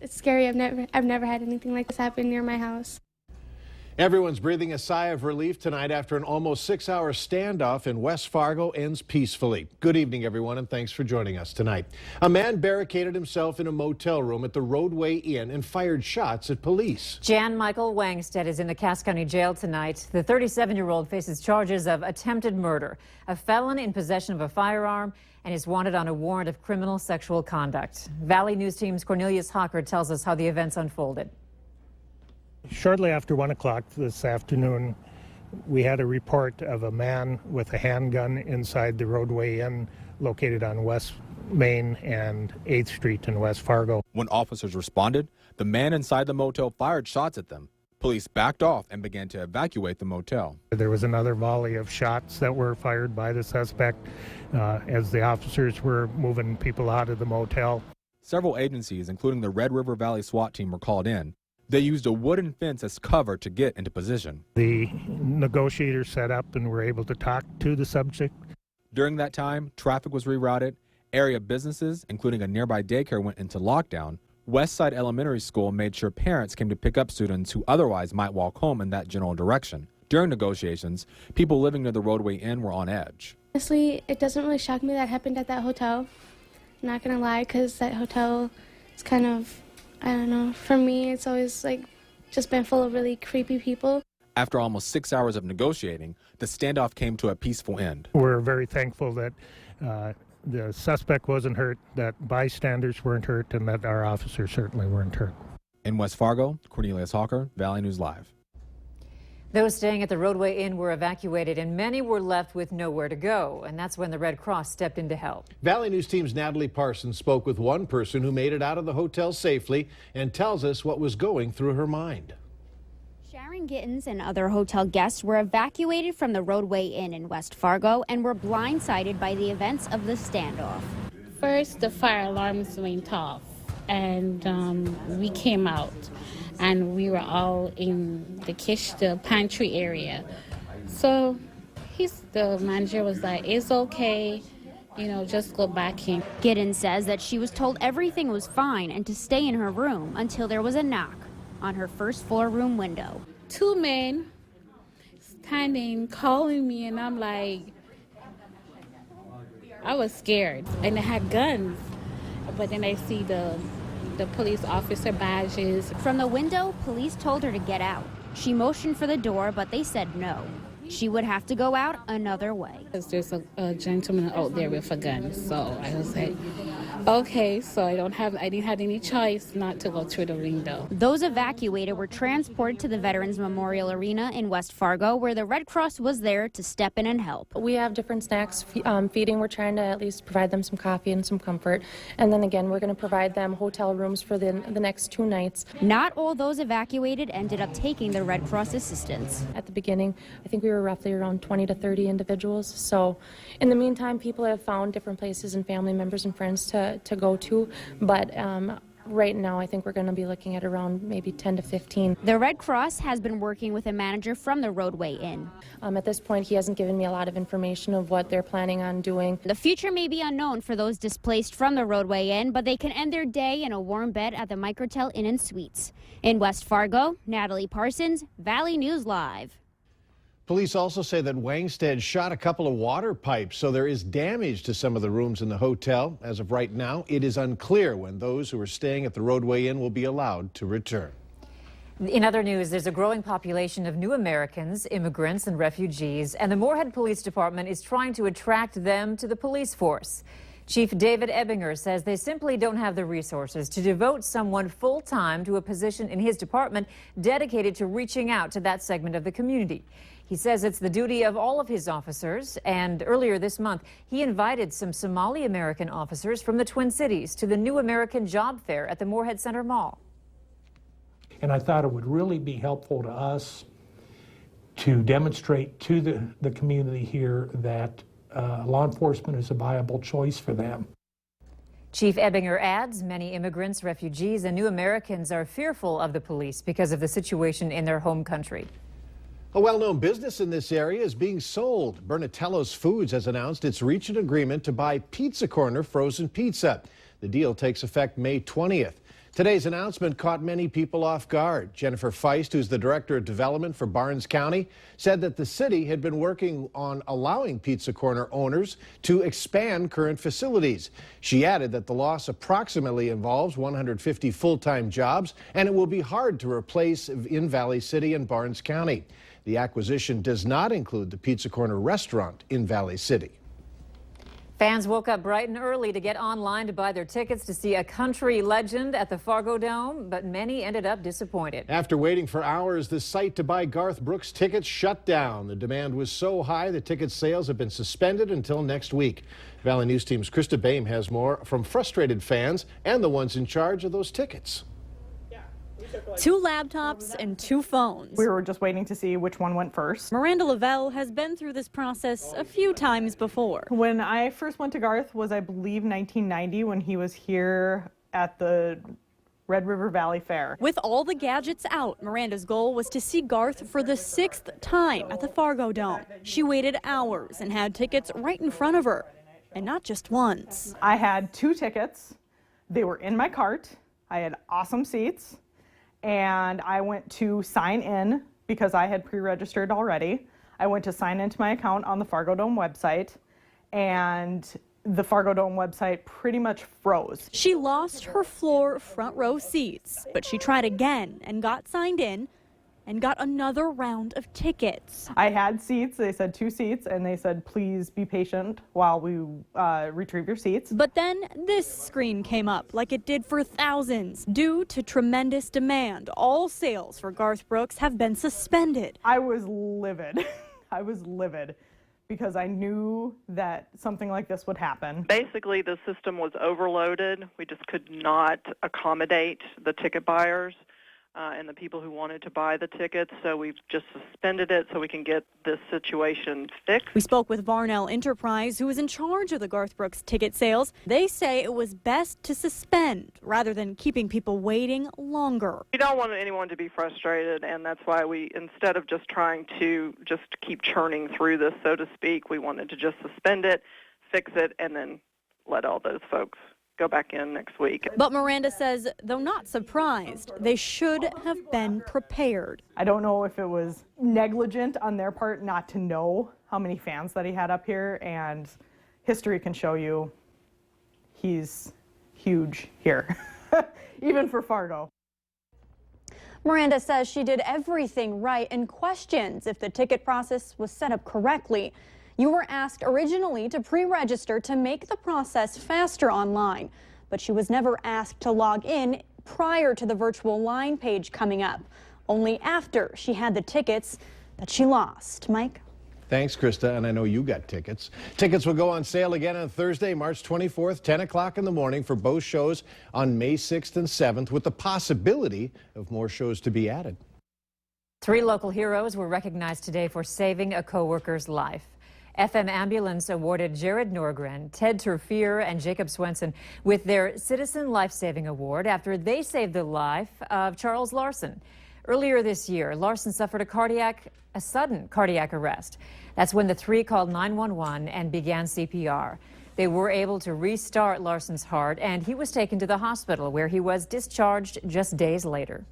It's scary. I've never had anything like this happen near my house. Everyone's breathing a sigh of relief tonight after an almost 6-hour standoff in West Fargo ends peacefully. Good evening, everyone, and thanks for joining us tonight. A man barricaded himself in a motel room at the Roadway Inn and fired shots at police. Jan Michael Wangstedt is in the Cass County Jail tonight. The 37-year-old faces charges of attempted murder, a felon in possession of a firearm, and is wanted on a warrant of criminal sexual conduct. Valley News Team's Cornelius Hawker tells us how the events unfolded. Shortly after 1 o'clock this afternoon, we had a report of a man with a handgun inside the Roadway Inn located on West Main and 8th Street in West Fargo. When officers responded, the man inside the motel fired shots at them. Police backed off and began to evacuate the motel. There was another volley of shots that were fired by the suspect as the officers were moving people out of the motel. Several agencies, including the Red River Valley SWAT team, were called in. They used a wooden fence as cover to get into position. The negotiators set up and were able to talk to the subject. During that time, traffic was rerouted. Area businesses, including a nearby daycare, went into lockdown. Westside Elementary School made sure parents came to pick up students who otherwise might walk home in that general direction. During negotiations, people living near the Roadway Inn were on edge. Honestly, it doesn't really shock me that happened at that hotel. I'm not gonna lie, because that hotel is kind of, I don't know, for me it's always like just been full of really creepy people. After almost 6 hours of negotiating, the standoff came to a peaceful end. We're very thankful that the suspect wasn't hurt, that bystanders weren't hurt, and that our officers certainly weren't hurt. In West Fargo, Cornelius Hawker, Valley News Live. Those staying at the Roadway Inn were evacuated, and many were left with nowhere to go. And that's when the Red Cross stepped in to help. Valley News Team's Natalie Parsons spoke with one person who made it out of the hotel safely and tells us what was going through her mind. Sharon Gittins and other hotel guests were evacuated from the Roadway Inn in West Fargo and were blindsided by the events of the standoff. First, the fire alarms went off, and we came out, and we were all in the pantry area. So the manager was like, "It's okay, just go back in." Gittins says that she was told everything was fine and to stay in her room until there was a knock on her first floor room window. Two men standing, calling me, and I'm like, I was scared, and they had guns. But then I see the police officer badges. From the window, police told her to get out. She motioned for the door, but they said no. She would have to go out another way. There's a gentleman out there with a gun, so I was like, okay, so I didn't have any choice not to go through the window. Those evacuated were transported to the Veterans Memorial Arena in West Fargo, where the Red Cross was there to step in and help. We have different snacks, feeding. We're trying to at least provide them some coffee and some comfort. And then again, we're going to provide them hotel rooms for the next 2 nights. Not all those evacuated ended up taking the Red Cross assistance. At the beginning, I think we were roughly around 20 to 30 individuals. So in the meantime, people have found different places and family members and friends to go to. But right now, I think we're going to be looking at around maybe 10 to 15. The Red Cross has been working with a manager from the Roadway Inn. At this point, he hasn't given me a lot of information of what they're planning on doing. The future may be unknown for those displaced from the Roadway Inn, but they can end their day in a warm bed at the Microtel Inn and Suites. In West Fargo, Natalie Parsons, Valley News Live. Police also say that Wangstedt shot a couple of water pipes, so there is damage to some of the rooms in the hotel. As of right now, it is unclear when those who are staying at the Roadway Inn will be allowed to return. In other news, there's a growing population of new Americans, immigrants, and refugees, and the Moorhead Police Department is trying to attract them to the police force. Chief David Ebinger says they simply don't have the resources to devote someone full-time to a position in his department dedicated to reaching out to that segment of the community. He says it's the duty of all of his officers, and earlier this month, he invited some Somali American officers from the Twin Cities to the New American Job Fair at the Moorhead Center Mall. And I thought it would really be helpful to us to demonstrate to the community here that law enforcement is a viable choice for them. Chief Ebinger adds many immigrants, refugees, and new Americans are fearful of the police because of the situation in their home country. A well-known business in this area is being sold. Bernatello's Foods has announced it's reached an agreement to buy Pizza Corner frozen pizza. The deal takes effect May 20th. Today's announcement caught many people off guard. Jennifer Feist, who's the Director of Development for Barnes County, said that the city had been working on allowing Pizza Corner owners to expand current facilities. She added that the loss approximately involves 150 full-time jobs, and it will be hard to replace in Valley City and Barnes County. The acquisition does not include the Pizza Corner restaurant in Valley City. Fans woke up bright and early to get online to buy their tickets to see a country legend at the Fargo Dome, but many ended up disappointed. After waiting for hours, the site to buy Garth Brooks tickets shut down. The demand was so high the ticket sales have been suspended until next week. Valley News Team's Krista Boehm has more from frustrated fans and the ones in charge of those tickets. 2 laptops and 2 phones. We were just waiting to see which one went first. Miranda Lavelle has been through this process a few times before. When I first went to Garth was, I believe, 1990 when he was here at the Red River Valley Fair. With all the gadgets out, Miranda's goal was to see Garth for the 6th time at the Fargo Dome. She waited hours and had tickets right in front of her, and not just once. I had 2 tickets. They were in my cart. I had awesome seats. And I went to sign in because I had pre-registered already. I went to sign into my account on the Fargo Dome website, and the Fargo Dome website pretty much froze. She lost her floor front row seats, but she tried again and got signed in and got another round of tickets. I had seats. They said 2 seats, and they said, please be patient while we retrieve your seats. But then this screen came up like it did for thousands. Due to tremendous demand, all sales for Garth Brooks have been suspended. I was livid. I was livid because I knew that something like this would happen. Basically, the system was overloaded. We just could not accommodate the ticket buyers and the people who wanted to buy the tickets, so we've just suspended it so we can get this situation fixed. We spoke with Varnell Enterprise, who is in charge of the Garth Brooks ticket sales. They say it was best to suspend rather than keeping people waiting longer. We don't want anyone to be frustrated, and that's why we, instead of just trying to just keep churning through this, so to speak, we wanted to just suspend it, fix it, and then let all those folks go back in next week. But Miranda says, though not surprised, they should have been prepared. I don't know if it was negligent on their part not to know how many fans that he had up here, and history can show you he's huge here, even for Fargo. Miranda says she did everything right and questions if the ticket process was set up correctly. You were asked originally to pre-register to make the process faster online, but she was never asked to log in prior to the virtual line page coming up, only after she had the tickets that she lost. Mike? Thanks, Krista, and I know you got tickets. Tickets will go on sale again on Thursday, March 24th, 10 o'clock in the morning for both shows on May 6th and 7th, with the possibility of more shows to be added. 3 local heroes were recognized today for saving a co-worker's life. FM Ambulance awarded Jared Norgren, Ted Terfier, and Jacob Swenson with their Citizen Life-Saving Award after they saved the life of Charles Larson. Earlier this year, Larson suffered a sudden cardiac arrest. That's when the 3 called 911 and began CPR. They were able to restart Larson's heart, and he was taken to the hospital where he was discharged just days later.